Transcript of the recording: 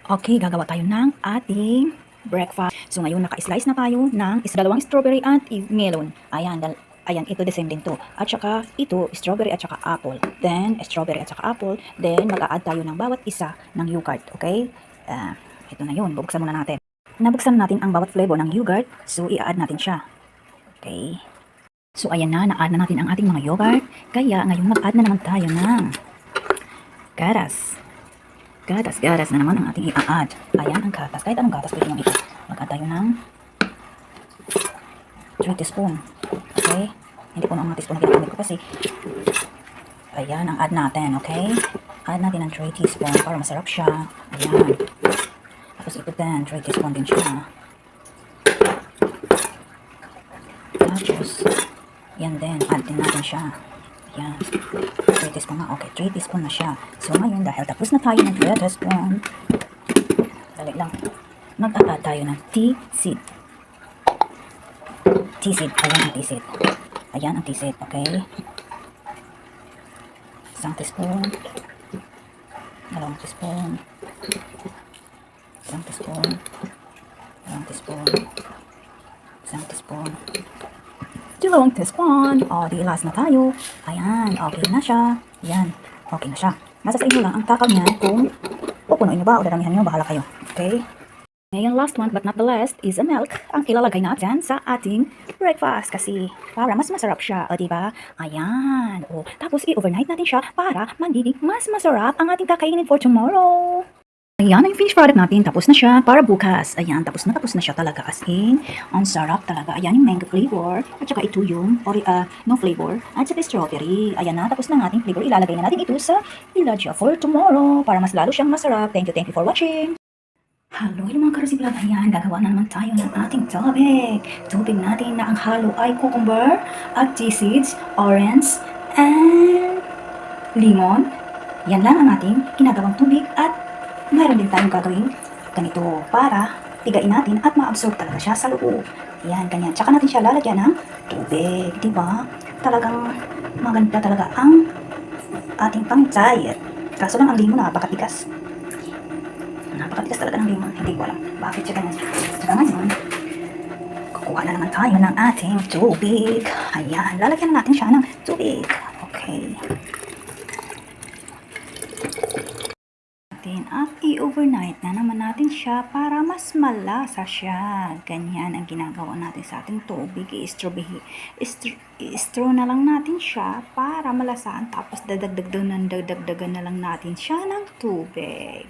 Okay, gagawa tayo ng ating breakfast. So ngayon naka-slice na tayo ng dalawang strawberry at melon. Ayan, ito the same din to. At saka ito, strawberry at saka apple. Then, strawberry at saka apple. Then, mag-a-add tayo ng bawat isa ng yogurt. Okay? Ito na yun. Bubuksan muna natin. Nabuksan natin ang bawat flavor ng yogurt. So, i-add natin siya. Okay? So, ayan na-add na natin ang ating mga yogurt. Kaya, ngayon mag-add na naman tayo ng gatas. Gatas na naman ang ating i-add. Ayan ang gatas. Kahit anong gatas pwede nyo i-add. Mag-add tayo ng 3 teaspoon. Okay? Hindi po na ang mga teaspoon na ginagamit ko kasi ayan ang add natin. Okay? Add natin ng 3 teaspoon para masarap siya. Ayan. Tapos ito din. 3 teaspoon din siya. Tapos yan din. Add din natin siya. Ayan. 3 teaspoon na. Okay, 3 teaspoon na siya. So ngayon dahil tapos na tayo ng 3 teaspoon, dali lang. Mag-add tayo ng tea seed. Tea seed. Ayan ang tea seed. Ayan ang tea seed. Okay. Isang teaspoon. Dalawang teaspoon. Isang teaspoon. Dalawang teaspoon. Isang teaspoon. Dalawang teaspoon. O, di last na tayo. Ayan, okay na siya. Ayan, okay na siya. Nasa sa inyo lang ang takal niya kung pupunuin nyo ba o daramihan nyo, bahala kayo. Okay? Ngayon, last one but not the least is a milk ang ilalagay natin sa ating breakfast kasi para mas masarap siya, o diba? Ayan. O, tapos i-overnight natin siya para magiging mas masarap ang ating kakainin for tomorrow. Ayan ang finished product natin. Tapos na siya para bukas. Ayan, tapos na siya talaga. As in, ang sarap talaga. Ayan yung mango flavor. At saka ito yung no flavor. At saka strawberry. Ayan na, tapos na ang ating flavor. Ilalagay na natin ito sa Ilaja for tomorrow para mas lalo siyang masarap. Thank you for watching. Hello yung mga karusi vlog. Ayan, gagawa na naman tayo ng ating tubig. Tubig natin na ang halo ay cucumber at tea seeds, orange, and lemon. Yan lang ang ating ginagawang tubig at mayroon din tayong gagawin ganito para tigain natin at ma-absorb talaga siya sa loob. Yan, ganyan. Tsaka natin siya lalagyan ng tubig, di ba? Talagang maganda talaga ang ating pangtay. Kaso lang ang limon napakatigas. Napakatigas talaga ng limon. Hindi ko alam bakit siya ganyan. Tsaka ngayon, kukuha na naman tayo ng ating tubig. Ayan, lalagyan natin siya ng tubig. Okay. At i-overnight na naman natin siya para mas malasa siya. Ganyan ang ginagawa natin sa ating tubig. I-straw na lang natin siya para malasaan. Tapos dadagdagan na lang natin siya ng tubig.